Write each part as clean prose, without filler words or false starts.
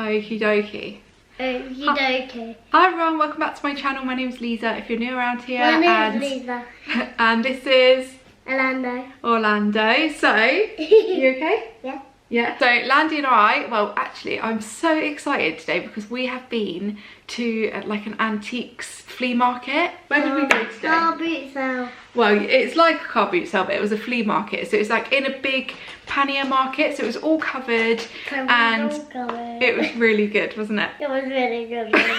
Okie dokie. Okie dokie. Hi everyone, welcome back to my channel. My name's Liza if you're new around here. My name's Liza. And this is Orlando. So, you okay? Yeah. Yeah. So Landy and I, well actually I'm so excited today because we have been to like an antiques flea market. Where did we go today? Car boot sale. Well, it's like a car boot sale, but it was a flea market. So it's like in a big pannier market. So it was all covered and it was really good, wasn't it? It was really good, wasn't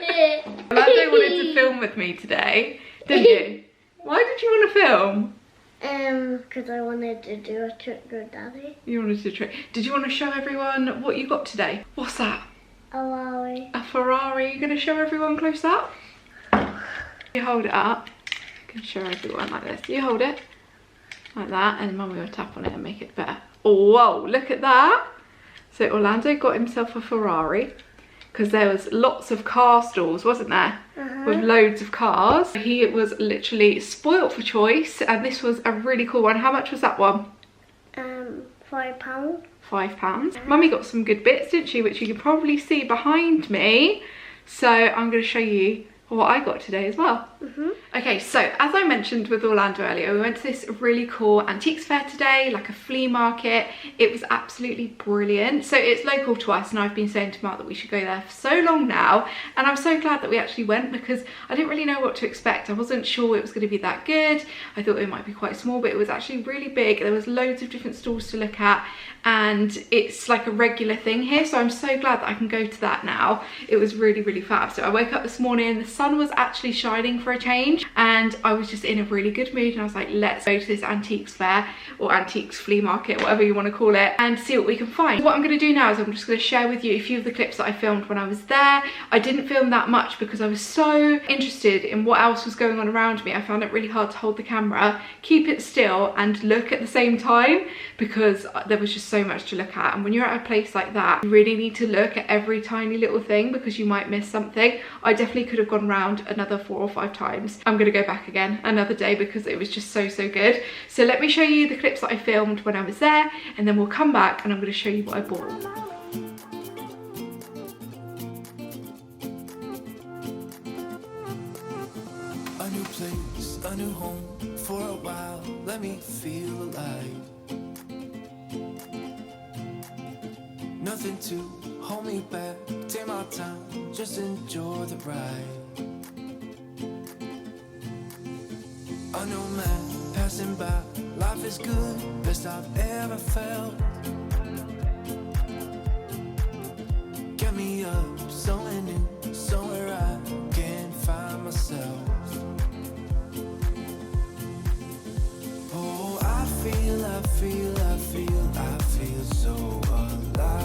it? Orlando wanted to film with me today, didn't you? Why did you want to film? Because I wanted to do a trick with Daddy. You wanted to trick. Did you want to show everyone what you got today? What's that? A Ferrari. A Ferrari. You're going to show everyone close up? You hold it up. You can show everyone like this. You hold it like that, and Mummy will tap on it and make it better. Oh, whoa, look at that. So Orlando got himself a Ferrari because there was lots of car stalls, wasn't there? With loads of cars. He was literally spoilt for choice, and this was a really cool one. How much was that one? £5. £5. Mummy got some good bits, didn't she? Which you can probably see behind me. So I'm going to show you what I got today as well. Okay, so as I mentioned with Orlando earlier, we went to this really cool antiques fair today, like a flea market. It was absolutely brilliant. So it's local to us, and I've been saying to Mark that we should go there for so long now, and I'm so glad that we actually went because I didn't really know what to expect. I wasn't sure it was going to be that good. I thought it might be quite small, but it was actually really big. There was loads of different stalls to look at, and it's like a regular thing here, so I'm so glad that I can go to that now. It was really, really fab. So I woke up this morning, the sun was actually shining for a change, and I was just in a really good mood, and I was like, let's go to this antiques fair or antiques flea market, whatever you want to call it, and see what we can find. What I'm going to do now is I'm just going to share with you a few of the clips that I filmed when I was there. I didn't film that much because I was so interested in what else was going on around me. I found it really hard to hold the camera, keep it still and look at the same time because there was just so much to look at, and when you're at a place like that you really need to look at every tiny little thing because you might miss something. I definitely could have gone around another 4 or 5 times. I'm gonna go back again another day because it was just so good. So let me show you the clips that I filmed when I was there, and then we'll come back and I'm going to show you what I bought. A new place, a new home for a while, let me feel alive. Nothing to hold me back, take my time, just enjoy the ride. A new man passing by, life is good, best I've ever felt. Get me up, somewhere new, somewhere I can find myself. Oh, I feel so alive.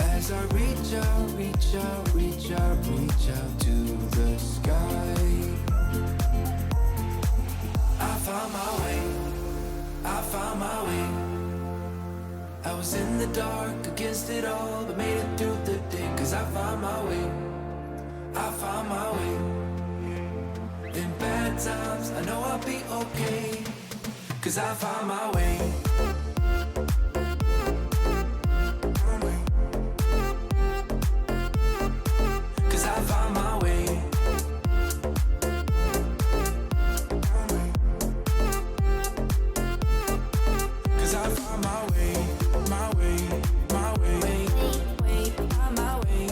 As I reach out to the sky. I found my way. I was in the dark against it all, but made it through the day. Cause I found my way. In bad times, I know I'll be okay. Cause I found my way. Cause I found my way. Cause I found my way, my way, my way, my way,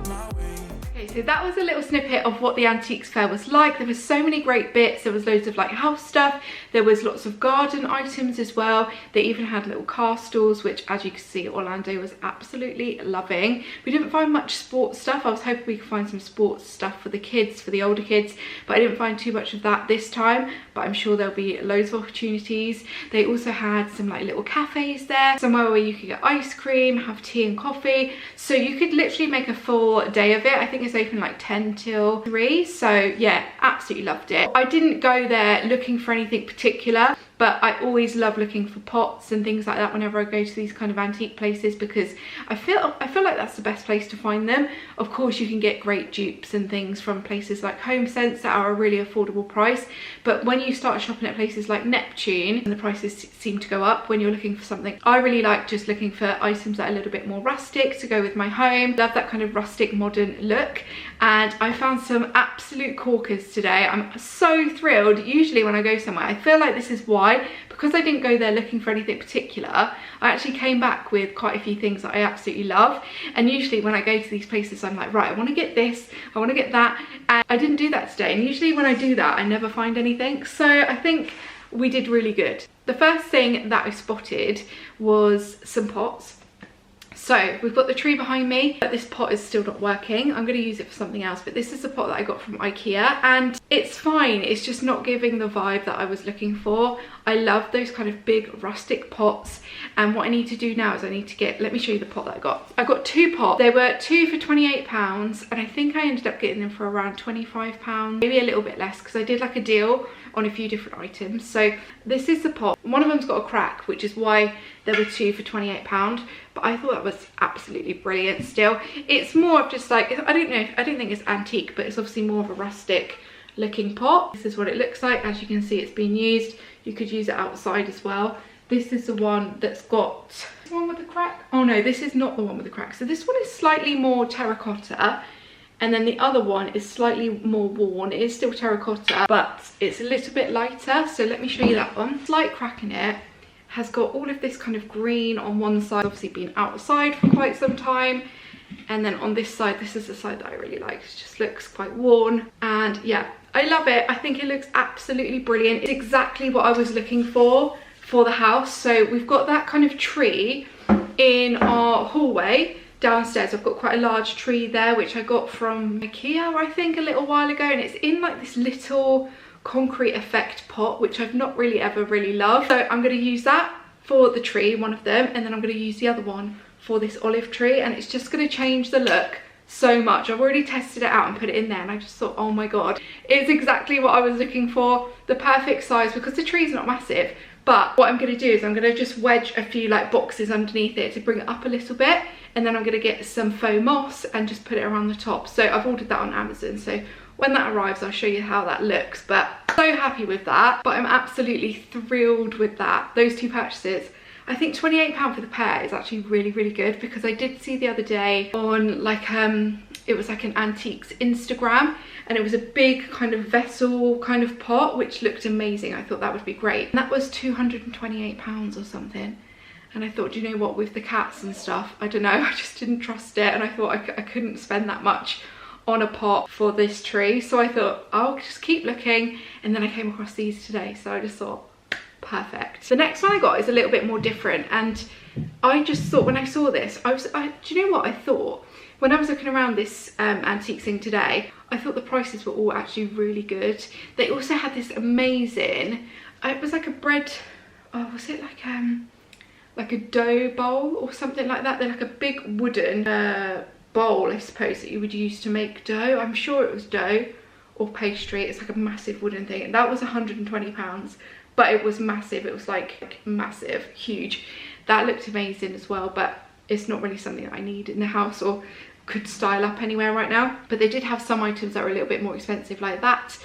my way. Okay, so that was a little snippet of what the antiques fair was like. There was so many great bits. There was loads of like house stuff. There was lots of garden items as well. They even had little car stalls, which as you can see, Orlando was absolutely loving. We didn't find much sports stuff. I was hoping we could find some sports stuff for the kids, for the older kids, but I didn't find too much of that this time, but I'm sure there'll be loads of opportunities. They also had some like little cafes there, somewhere where you could get ice cream, have tea and coffee. So you could literally make a full day of it. I think it's open like 10 till 3. So yeah, absolutely loved it. I didn't go there looking for anything particular, but but I always love looking for pots and things like that whenever I go to these kind of antique places, because I feel like that's the best place to find them. Of course you can get great dupes and things from places like Home Sense that are a really affordable price, but when you start shopping at places like Neptune, and the prices seem to go up when you're looking for something. I really like just looking for items that are a little bit more rustic to go with my home. Love that kind of rustic modern look, and I found some absolute corkers today. I'm so thrilled. Usually when I go somewhere, I feel like this is why, because I didn't go there looking for anything particular, I actually came back with quite a few things that I absolutely love. And usually when I go to these places, I'm like, right, I want to get this, I want to get that, and I didn't do that today. And usually when I do that, I never find anything, so I think we did really good. The first thing that I spotted was some pots. So we've got the tree behind me, but this pot is still not working. I'm going to use it for something else, but this is the pot that I got from IKEA, and it's fine. It's just not giving the vibe that I was looking for. I love those kind of big rustic pots, and what I need to do now is I need to get, let me show you the pot that I got. I got 2 pots. They were 2 for £28, and I think I ended up getting them for around £25, maybe a little bit less, because I did like a deal on a few different items. So this is the pot. One of them's got a crack, which is why there were 2 for £28, but I thought that was absolutely brilliant. Still, it's more of just like, I don't think it's antique, but it's obviously more of a rustic looking pot. This is what it looks like. As you can see, it's been used. You could use it outside as well. This is the one that's got the one with the crack. Oh no, this is not the one with the crack. So this one is slightly more terracotta, and then the other one is slightly more worn. It is still terracotta, but it's a little bit lighter. So let me show you that one. Slight crack in it. Has got all of this kind of green on one side, obviously been outside for quite some time. And then on this side, this is the side that I really like. It just looks quite worn, and yeah, I love it. I think it looks absolutely brilliant. It's exactly what I was looking for the house. So we've got that kind of tree in our hallway downstairs. I've got quite a large tree there, which I got from IKEA, I think, a little while ago, and it's in like this little concrete effect pot, which I've not really ever really loved. So I'm going to use that for the tree, one of them, and then I'm going to use the other one for this olive tree, and it's just going to change the look so much. I've already tested it out and put it in there, and I just thought, oh my god, it's exactly what I was looking for. The perfect size, because the tree's not massive. But what I'm going to do is I'm going to just wedge a few like boxes underneath it to bring it up a little bit, and then I'm going to get some faux moss and just put it around the top. So I've ordered that on Amazon, so when that arrives I'll show you how that looks. But so happy with that, but I'm absolutely thrilled with that. Those 2 purchases, I think £28 for the pair is actually really, really good, because I did see the other day on like it was like an antiques Instagram, and it was a big kind of vessel kind of pot, which looked amazing. I thought that would be great, and that was £228 or something. And I thought, do you know what, with the cats and stuff, I don't know, I just didn't trust it, and I thought I couldn't spend that much on a pot for this tree. So I thought I'll just keep looking, and then I came across these today, so I just thought perfect. The next one I got is a little bit more different, and I just thought when I saw this, do you know what I thought? When I was looking around this antique thing today, I thought the prices were all actually really good. They also had this amazing, it was like a bread, oh, was it like a dough bowl or something like that? They're like a big wooden bowl, I suppose, that you would use to make dough. I'm sure it was dough or pastry. It's like a massive wooden thing, and that was £120, but it was massive. It was like massive, huge. That looked amazing as well, but it's not really something that I need in the house or could style up anywhere right now. But they did have some items that were a little bit more expensive like that,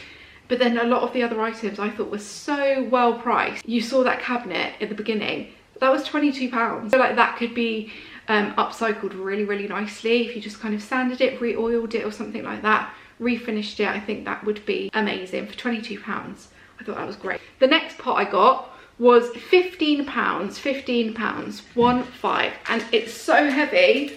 but then a lot of the other items I thought were so well priced. You saw that cabinet at the beginning, that was £22. So like that could be upcycled really, really nicely if you just kind of sanded it, re-oiled it or something like that, refinished it. I think that would be amazing for £22. I thought that was great. The next pot I got was £15, £15, 1.5, and it's so heavy.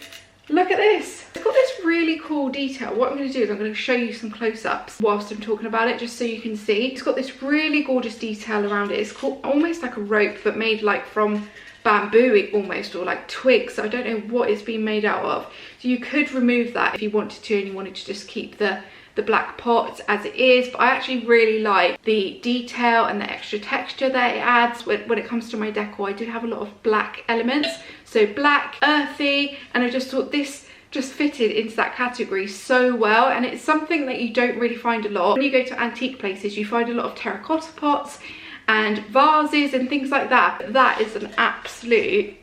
Look at this. It's got this really cool detail. What I'm going to do is I'm going to show you some close-ups whilst I'm talking about it, just so you can see. It's got this really gorgeous detail around it. It's called almost like a rope, but made like from bamboo almost, or like twigs. So I don't know what it's been made out of. So you could remove that if you wanted to, and you wanted to just keep the black pot as it is. But I actually really like the detail and the extra texture that it adds. When it comes to my decor, I do have a lot of black elements, so black, earthy, and I just thought this just fitted into that category so well. And it's something that you don't really find a lot when you go to antique places. You find a lot of terracotta pots and vases and things like that. That is an absolute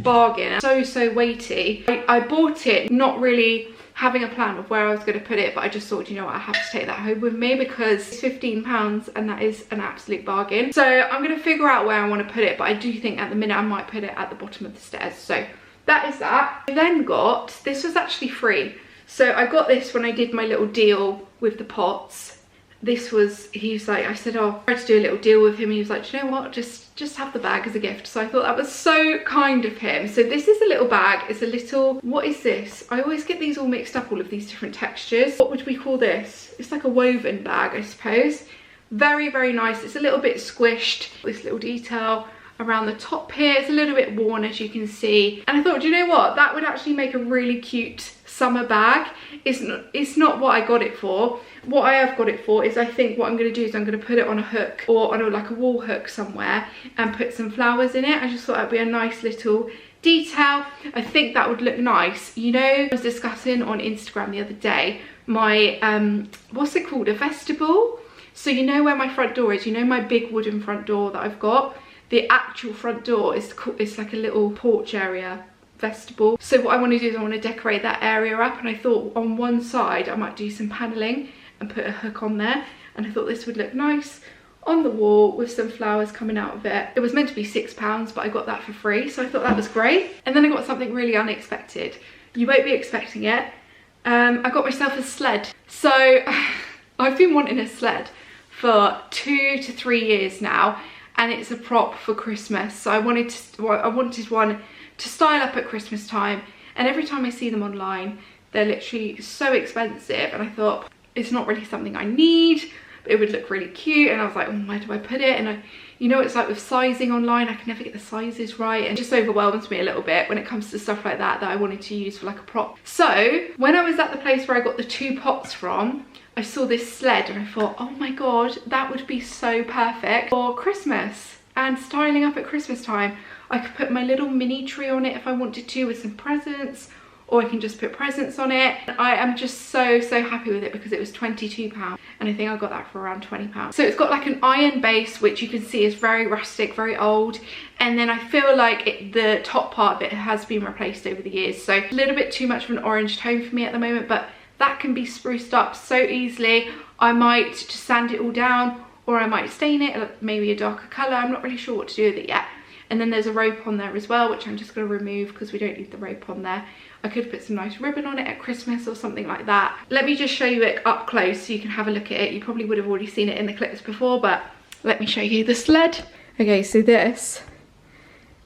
bargain. So weighty. I bought it not really having a plan of where I was going to put it, but I just thought, you know what, I have to take that home with me because it's £15 and that is an absolute bargain. So I'm going to figure out where I want to put it, but I do think at the minute I might put it at the bottom of the stairs. So that is that. I then got, this was actually free. So I got this when I did my little deal with the pots. This was, he's like, I said, oh, I tried to do a little deal with him. He was like, do you know what, just have the bag as a gift. So I thought that was so kind of him. So this is a little bag. It's a little, what is this? I always get these all mixed up, all of these different textures. What would we call this? It's like a woven bag, I suppose. Very, very nice. It's a little bit squished. This little detail around the top here. It's a little bit worn, as you can see. And I thought, do you know what? That would actually make a really cute summer bag. It's not what I got it for. What I have got it for is, I think what I'm going to do is I'm going to put it on a hook or on like a wall hook somewhere and put some flowers in it. I just thought that'd be a nice little detail. I think that would look nice. You know, I was discussing on Instagram the other day my what's it called, a vestibule. So you know where my front door is, you know my big wooden front door that I've got, the actual front door is like a little porch area vestibule. So what I want to do is I want to decorate that area up, and I thought on one side I might do some paneling and put a hook on there, and I thought this would look nice on the wall with some flowers coming out of it. It was meant to be £6, but I got that for free, so I thought that was great. And then I got something really unexpected. You won't be expecting it. I got myself a sled. So I've been wanting a sled for 2 to 3 years now, and it's a prop for Christmas. So I wanted one to style up at Christmas time, and every time I see them online they're literally so expensive, and I thought it's not really something I need, but it would look really cute. And I was like, oh, where do I put it? And you know, it's like with sizing online, I can never get the sizes right, and it just overwhelms me a little bit when it comes to stuff like that I wanted to use for like a prop. So when I was at the place where I got the 2 pots from, I saw this sled and I thought, oh my god, that would be so perfect for Christmas and styling up at Christmas time. I could put my little mini tree on it if I wanted to with some presents, or I can just put presents on it. I am just so happy with it because it was £22, and I think I got that for around £20. So it's got like an iron base, which you can see is very rustic, very old, and then I feel like the top part of it has been replaced over the years, so a little bit too much of an orange tone for me at the moment, but that can be spruced up so easily. I might just sand it all down, or I might stain it maybe a darker colour. I'm not really sure what to do with it yet. And then there's a rope on there as well, which I'm just going to remove because we don't need the rope on there. I could put some nice ribbon on it at Christmas or something like that. Let me just show you it up close so you can have a look at it. You probably would have already seen it in the clips before, but let me show you the sled. Okay, so this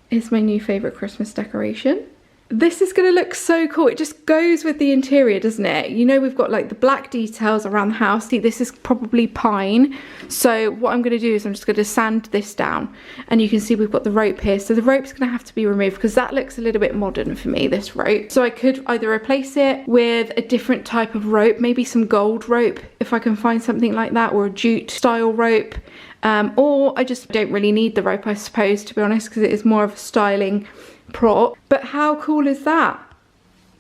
is my new favourite Christmas decoration. This is going to look so cool. It just goes with the interior, doesn't it? You know, we've got like the black details around the house. See, this is probably pine. So what I'm going to do is I'm just going to sand this down, and you can see we've got the rope here. So the rope's going to have to be removed because that looks a little bit modern for me, this rope. So I could either replace it with a different type of rope, maybe some gold rope if I can find something like that, or a jute style rope. Or I just don't really need the rope, I suppose, to be honest, because it is more of a styling prop. But how cool is that?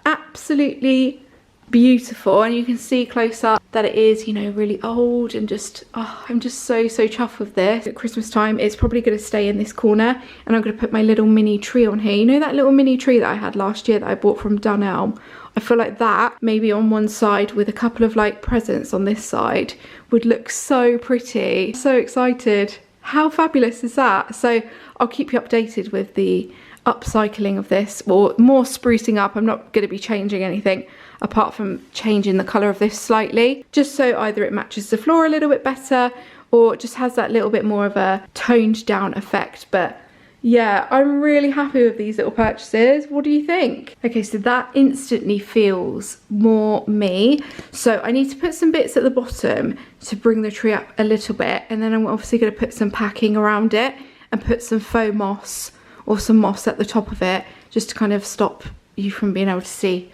Absolutely beautiful. And you can see close up that it is, you know, really old, and just, oh, I'm just so chuffed with this. At Christmas time it's probably going to stay in this corner, and I'm going to put my little mini tree on here. You know that little mini tree that I had last year that I bought from Dunelm? I feel like that maybe on one side with a couple of like presents on this side would look so pretty. So excited. How fabulous is that? So I'll keep you updated with the upcycling of this, or more sprucing up. I'm not going to be changing anything apart from changing the colour of this slightly, just so either it matches the floor a little bit better, or it just has that little bit more of a toned down effect. But yeah, I'm really happy with these little purchases. What do you think? Okay, so that instantly feels more me. So I need to put some bits at the bottom to bring the tree up a little bit, and then I'm obviously going to put some packing around it and put some faux moss or some moss at the top of it, just to kind of stop you from being able to see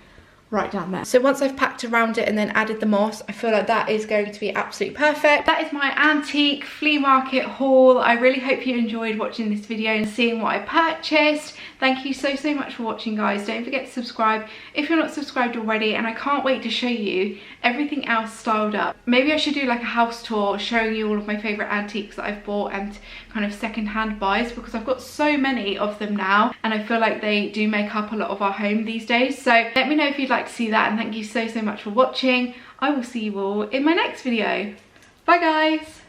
right down there. So once I've packed around it and then added the moss, I feel like that is going to be absolutely perfect. That is my antique flea market haul. I really hope you enjoyed watching this video and seeing what I purchased. Thank you so much for watching, guys. Don't forget to subscribe if you're not subscribed already, and I can't wait to show you everything else styled up. Maybe I should do like a house tour showing you all of my favourite antiques that I've bought and kind of second-hand buys, because I've got so many of them now and I feel like they do make up a lot of our home these days. So let me know if you'd like to see that, and thank you so much for watching. I will see you all in my next video. Bye guys.